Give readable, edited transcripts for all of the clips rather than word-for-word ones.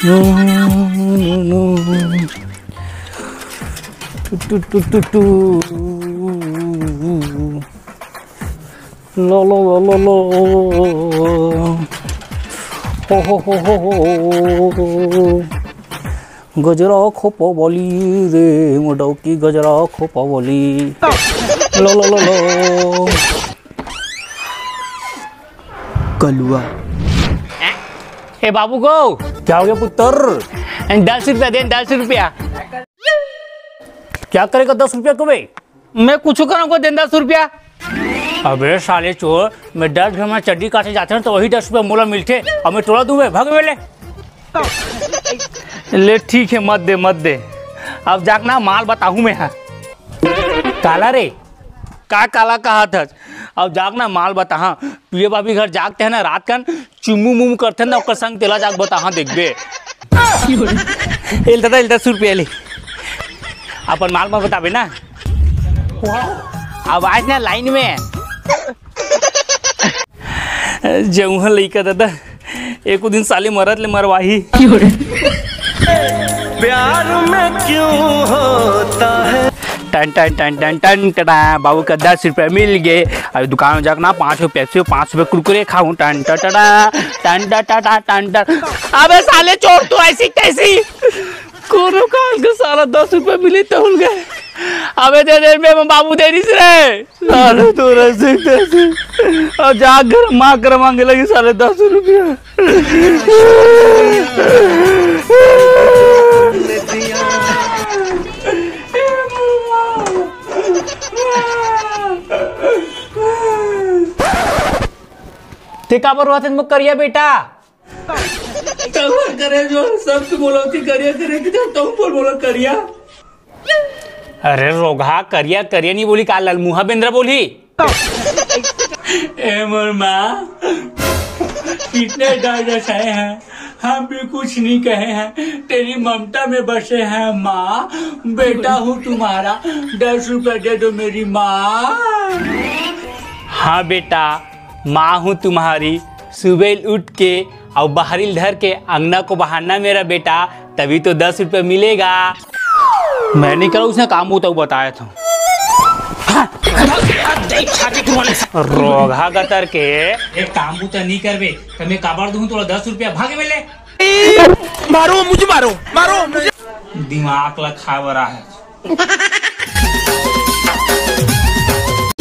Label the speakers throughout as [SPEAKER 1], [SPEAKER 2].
[SPEAKER 1] लो लो लो लो लो हो गजरा खोपा बोली रे मोडो की गजरा खोपा बोली लो लो लो लो कलुआ।
[SPEAKER 2] हे बाबू को
[SPEAKER 1] क्या हो गया पुत्र?
[SPEAKER 2] 10 रुपया दे, 10 रुपया।
[SPEAKER 1] क्या करेगा 10 रुपया को भाई?
[SPEAKER 2] मैं कुछ करूँगा, दे 10 रुपया।
[SPEAKER 1] अबे साले चोर, मैं 10 घर में चड्डी काटे जाते हैं तो वही 10 रुपया मोला मिलते और मैं तोड़ा दूँ भाग वेले।
[SPEAKER 2] ले ठीक है, मत दे मत दे। अब जागना माल बताऊँ मैं। हाँ
[SPEAKER 1] काला रे
[SPEAKER 2] का काला कहा था। अब जागना माल बता। हाँ पिए बाबी घर जागते हैं ना रात का चुम्मू मुम करते हैं ना ओकर संग तेला जाग बता। हाँ देखबे एल दादा 10 रुपया ले अपन माल में बताबे ना। अब आज ना लाइन में जऊहा लइका दादा एको दिन साले मरद ले मरवाही।
[SPEAKER 3] प्यार में क्यों होता है
[SPEAKER 2] टन टन टन टन टन टना। बाबू का 10 रुपया मिल गए। अभी दुकान में जाकर 5 रुपये पेप्सी 5 रुपये कुरकुरे खाऊं। टन टन टन टन टन टन टन। अबे साले चोर तू ऐसी कैसी कोनो काल के साला 10 रुपये मिले तो भूल गए। अबे दे दे मैं बाबू दे रही रे साले तो ऐसे कैसे। और जाग घर माँ कर मांगे लगी साले 10 रुपया। का बर्बाद मुझ करिया बेटा करे जो सब तो बोलो थी करिया करे कि तुम बोलो करिया। अरे रोगा करिया करिया नहीं बोली काल मुहा बेंद्रा बोली। ए मोर माँ कितने डायस हैं हम भी कुछ नहीं कहे हैं तेरी ममता में बसे हैं माँ। बेटा हूँ तुम्हारा 10 रुपया दे दो मेरी माँ। हाँ बेटा माँ हूँ तुम्हारी। सुबह उठ के और बाहरी धर के अंगना को बहाना मेरा बेटा तभी तो 10 रुपये मिलेगा। मैं नहीं करा उसने काम होता बताया था। रोगा गतर के एक काम होता नहीं करवे तो मैं काबर दूँ थोड़ा 10 रुपया भागे मिले।
[SPEAKER 3] मारो मुझे मारो मारो मुझे।
[SPEAKER 2] दिमाग लखा बरा है।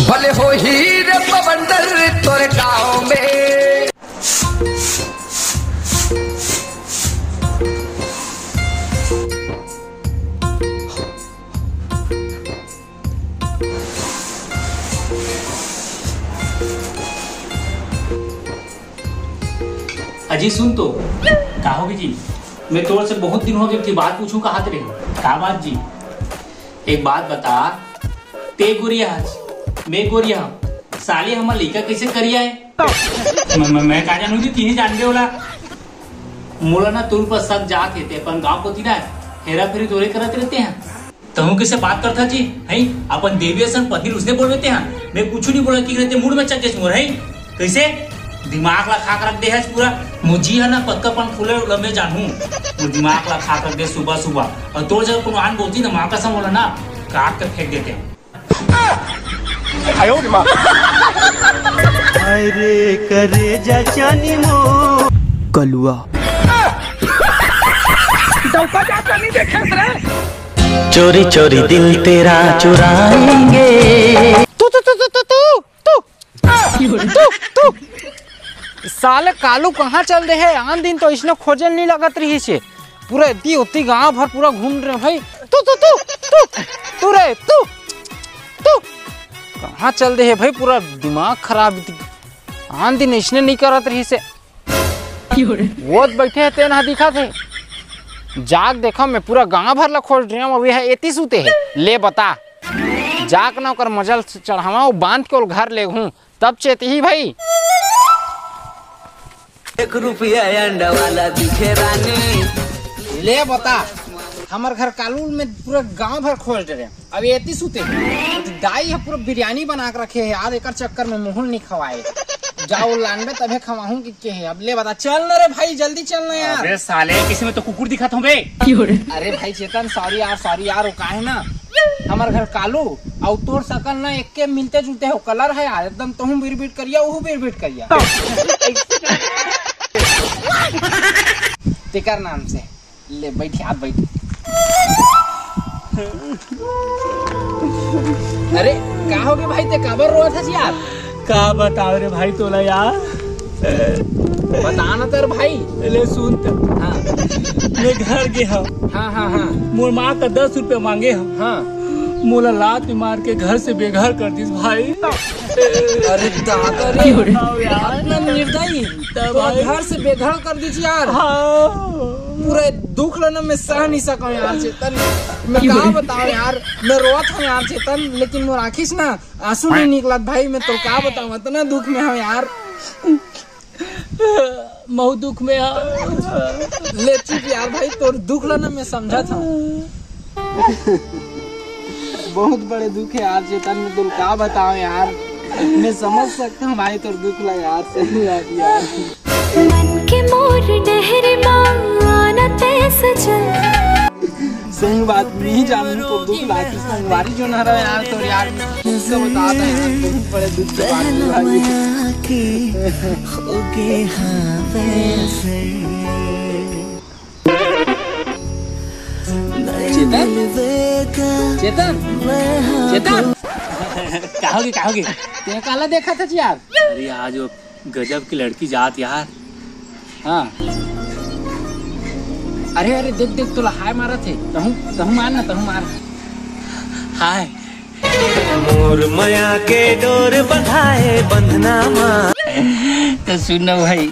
[SPEAKER 3] भले हो हीरे बवंडर तोरे गाँव में।
[SPEAKER 2] अजी सुन तो कहोगे जी मैं तोड़ से बहुत दिन हो गए थी बात पूछूं कहा तेरे का बात जी। एक बात बता ते गोरिया मैं गोरिया साली हमारा लड़का कैसे करिया है। मैं का जानू थी तीन जानबे वाला मोला ना तुर पर सब जाते थे अपन गाँव को तीना हेरा फेरी तोरे करते रहते हैं। तहु कैसे बात करता जी है अपन देवी सन पति उसने बोल देते हैं। मैं कुछ नहीं बोला कि रहते मूड में चल जैसे मोर है कैसे दिमाग ला खाक रख दे है पूरा। मुझी है ना पक्कापन खुले लम्बे जानू वो दिमाग ला खाक रख दे सुबह सुबह। और तो जब कुरान बोलती ना माँ कसम बोला ना काट कर फेंक देते हैं।
[SPEAKER 3] अरे करे जा जानी मो
[SPEAKER 1] कलुआ
[SPEAKER 3] नहीं देखे
[SPEAKER 4] चोरी चोरी दिल तेरा चुराएंगे।
[SPEAKER 5] तू साले कालू कहाँ चल रहे है। आन दिन तो इसने खोजल नहीं लगत रही से पूरा इतनी उतनी गांव भर पूरा घूम रहे भाई। तू रे तू कहाँ चल रहे है भाई पूरा दिमाग खराब। आन दिन इसने नहीं करत रही से वो बैठे है तेना दिखा थे जाग देखा मैं पूरा गांव भर ला खोज रही हूँ। अभी है एती सूते है ले बता जाग ना कर मजल चढ़ावा बांध के घर ले हूँ तब चेती ही भाई।
[SPEAKER 3] 1 रुपया अंडा वाला दिखे रानी
[SPEAKER 5] ले बता हमारे घर कालूल में पूरा गांव भर खोज रहे अब एती सूते दाई है पूरा बिरयानी बना के रखे है यार एक चक्कर में मुहल नहीं खवाए। जाओ लांडे तबे खवाहूं कि है। अब ले बता, चल ना रे भाई, जल्दी चलना यार।
[SPEAKER 2] अबे साले किसी में तो कुकुर दिखा था बे।
[SPEAKER 5] अरे भाई चेतन, सॉरी यार वो काहे ना हमार घर कालू और तोर सकल ना एक के मिलते जुलते हो कलर है यार, एकदम तुम बिरबिट करिया वो बिरबिट करिया तेकर नाम से। ले बैठ हाथ बैठ। अरे का हो गया भाई, ते काबर रोत है यार?
[SPEAKER 2] का बताओ रे भाई तोला यार,
[SPEAKER 5] बता ना तेरे भाई।
[SPEAKER 2] ले सुन तो,
[SPEAKER 5] हाँ
[SPEAKER 2] मैं घर गया।
[SPEAKER 5] हाँ
[SPEAKER 2] मोर माँ का 10 रुपया मांगे हम।
[SPEAKER 5] हाँ
[SPEAKER 2] मोला लात मार के घर से बेघर कर दिस भाई।
[SPEAKER 5] अरे दादा रे इतना निर्दयी, तो घर से बेघर कर दीजिए यार। पूरे दुख लेना मैं सह नहीं सका यार चेतन। मैं क्या बताऊं यार, मैं रोत हूँ यार चेतन, लेकिन मोर आँखी से ना आंसू नहीं निकला भाई। मैं तो क्या बताऊं, इतना दुख में हूँ यार।
[SPEAKER 2] बहुत दुख में
[SPEAKER 5] ले चुप यार भाई, तो दुख लेना मैं समझा था। बहुत बड़े दुख है यार चेतन, मैं तो क्या बताऊं यार। मैं समझ सकता हूँ भाई तो दुख लगा यार। सही बात यार,
[SPEAKER 6] मन के मोर डहरी माना तैस चल।
[SPEAKER 5] सही बात नहीं जानू तो दुख लाती संगवारी जो ना रहा यार। तो यार उसका बताता है यार, बहुत बड़े दुख की बात है। चेतन
[SPEAKER 2] कहोगे
[SPEAKER 5] ते काला देखा था यार?
[SPEAKER 2] अरे आज वो गजब की लड़की जात यार।
[SPEAKER 5] हाँ अरे देख तुला हाय मारा थे। तहु मार।
[SPEAKER 2] हाय
[SPEAKER 4] मोर माया के डोर बंधाए बंधना माँ।
[SPEAKER 2] तो सुनो भाई,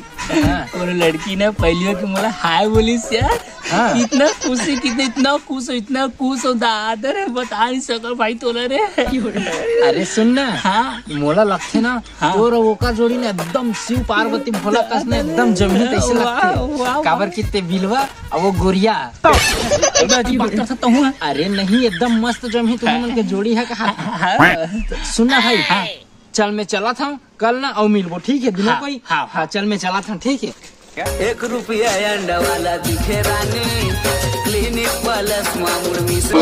[SPEAKER 2] और लड़की ने पहले कि मोला हाय बोली यार।
[SPEAKER 5] हाँ।
[SPEAKER 2] इतना खुश हो दादर है, बता नहीं सकर भाई तोला रे।
[SPEAKER 5] अरे सुन ना,
[SPEAKER 2] हाँ
[SPEAKER 5] मोला लगते ना
[SPEAKER 2] हाँ।
[SPEAKER 5] और ओका जोड़ी ने एकदम शिव पार्वती भोला कस ने एकदम जमी तैसे लगते। काबर कितने बिलवा और वो गोरिया। अरे नहीं, एकदम मस्त जमी तुम्हें मन के जोड़ी है कहा। सुनना भाई, चल मैं चला था कल ना और मिलबो, ठीक है? दिनों कोई हाँ चल मैं चला था, ठीक है?
[SPEAKER 3] 1 रुपया अंडा वाला दिखे रानी, क्लिनिक प्लस मामूल मिश्र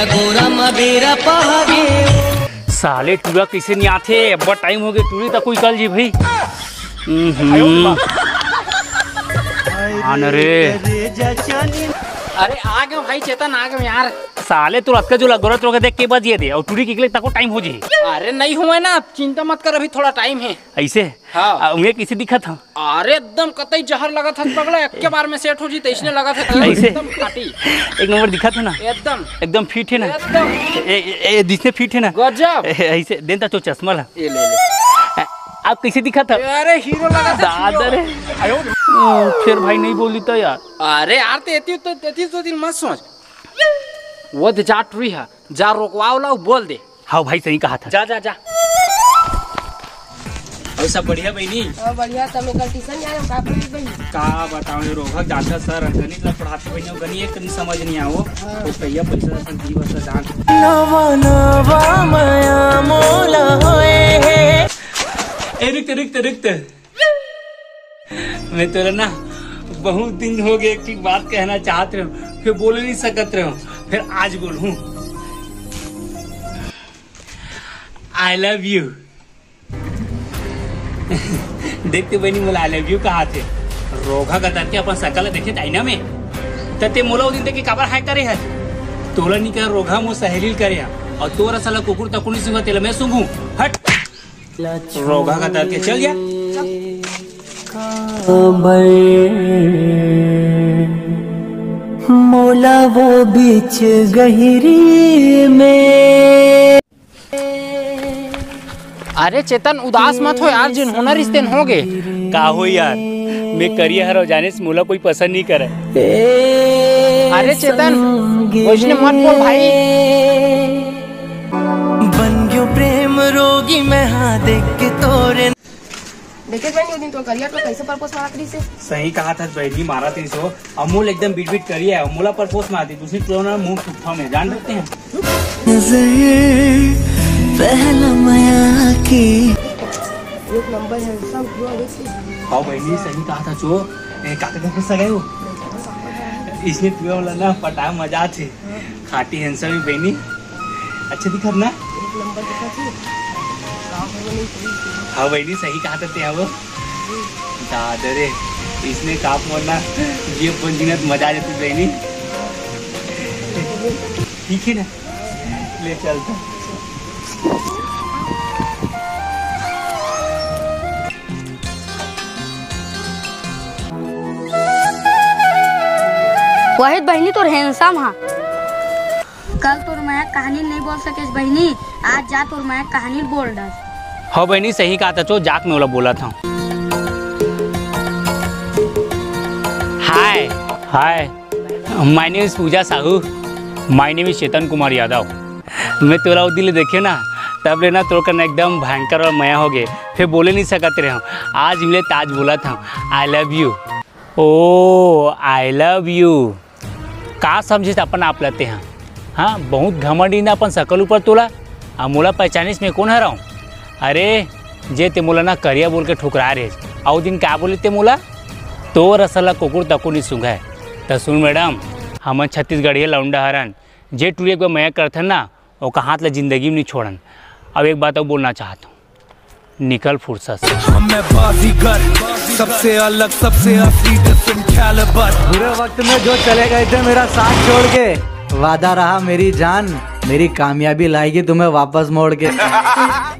[SPEAKER 3] गोरा मबेरा पहागे।
[SPEAKER 1] साले टूरा कैसे नहीं आते? अब टाइम हो गया, टूरी तक कोई कल जी भाई।
[SPEAKER 5] अरे आ गए भाई चेतन, आ गए यार।
[SPEAKER 1] साले तू रख के जो लगोरत रोके देख के बाद ये दे और टूरी के लिए तको टाइम हो जी।
[SPEAKER 5] अरे नहीं हुआ ना, चिंता मत कर, अभी थोड़ा टाइम है।
[SPEAKER 1] ऐसे
[SPEAKER 5] हाँ।
[SPEAKER 1] उन्हें किसी दिखा था?
[SPEAKER 5] अरे एकदम कतई जहर लगा था पगला, एक के बार में सेट हो जी तो इसने लगा था
[SPEAKER 1] ऐसे?
[SPEAKER 5] एकदम काटी।
[SPEAKER 1] एक नंबर दिखा था ना, एकदम फिट है ना,
[SPEAKER 5] एकदम
[SPEAKER 1] जिसने फिट है ना
[SPEAKER 5] गजब।
[SPEAKER 1] ऐसे देता तो चश्मा ला।
[SPEAKER 5] ये ले
[SPEAKER 1] आप कैसे दिखा था?
[SPEAKER 5] अरे हीरो लगा था।
[SPEAKER 1] दादर फिर भाई नहीं बोली तो यार।
[SPEAKER 5] अरे यार तेतीस तो दिन मत सोच, वो जा टूरी है, जा रोकवाओ ला बोल दे।
[SPEAKER 1] हाँ भाई सही कहा था।
[SPEAKER 5] जा
[SPEAKER 2] और सब बढ़िया बहनी?
[SPEAKER 7] बढ़िया। तब कल ट्यूशन जाए हम
[SPEAKER 2] का बताओ ये रोहक जाता सर गणित ला पढ़ाते बहनी, गणित एक कहीं समझ नहीं आओ तो भैया पैसा संती बस जान
[SPEAKER 4] नवा माया मोला होए।
[SPEAKER 2] रिक्त मैं तो ना बहुत दिन हो गए एक बात कहना चाहते रहो, फिर बोल नहीं सकत रहो, फिर आज बोलूं। आई लव यू। देखते बनी मोला आई लव यू कहा थे रोगा का तरके अपन सकल देखे आईना में तते मोला उदिन देखे काबर हाय करे है तोला नहीं कर रोगा मो सहेली करे और तोरा साला कुकुर तकुनी सुंगा तेल मैं सुंगू हट रोगा का तरके चल जा।
[SPEAKER 4] मोला वो बीच गहरी में।
[SPEAKER 5] अरे चेतन उदास मत हो यार, जिन होना रिश्ते हो गए।
[SPEAKER 1] का हो यार, मैं करिया हर जाने से मोला कोई पसंद नहीं करे।
[SPEAKER 5] अरे चेतन वैष्णो मत बोल भाई।
[SPEAKER 4] बन गयो प्रेम रोगी मैं हाँ देख के तोरे।
[SPEAKER 7] देखे बहनी दिन तो करिया तो कैसे परपोज मारा करी से?
[SPEAKER 2] सही कहा था बहनी, मारा थी सो अमूल एकदम बीट बीट करिए अमूला परपोज मारती दूसरी क्लोन मुंह ठुठा में जान सकते हैं।
[SPEAKER 4] पहला माया की
[SPEAKER 7] एक नंबर हैंडसम ब्रो देखिए।
[SPEAKER 2] हाँ बहनी सही कहा था जो काका का गुस्सा गए हो इसने तुम्हें बोला ना पटा मजा थे खाटी हैंडसम ही बहनी अच्छा दिखा ना
[SPEAKER 7] एक नंबर दिखा थी गाँव में नहीं सही।
[SPEAKER 2] हाँ बहनी सही कहा था ते वो दादा रे इसने काप मोड़ना ये पंजीनत मजा आ जाती बहनी ठीक है ना ले चलता
[SPEAKER 8] वाहिद बहनी तोर हैंडसम हा कल तोर मैं कहानी नहीं बोल सकेस बहनी आज जा तोर मैं कहानी बोल दस।
[SPEAKER 1] हाँ बहनी सही कहा था जो जाक में वाला बोला था। Hi hi my name is Pooja Sahu my name is Chetan Kumar Yadav. मैं तोरा वो दिल देखे ना तब लेना तोड़ करना एकदम भयंकर और मया हो गए फिर बोले नहीं सकते रहे आज मिले ताज बोला था आई लव यू। ओ आई लव यू का समझे अपन आप लेते हैं। हाँ बहुत घमंडी ना अपन सकल ऊपर तोला आ मोला पहचानिस में कौन हराऊँ। अरे जे ते मोला ना करिया बोल के ठुकरा रहे और दिन क्या बोले ते मोला तो रसला कुकुर तको नहीं सूंघा है। तो सुन मैडम हम छत्तीसगढ़ी लौंडा हरन जे टूरी एक बार मया करथन ना वो हाथ ला जिंदगी में नहीं छोड़न। अब एक बात और बोलना चाहता हूँ निकल फुर्सत से।
[SPEAKER 9] मैं बाजीगर सबसे अलग सबसे असली डिफरेंट कैलिबर। बुरे वक्त में जो चले गए थे मेरा साथ छोड़ के वादा रहा मेरी जान मेरी कामयाबी लाएगी तुम्हें वापस मोड़ के।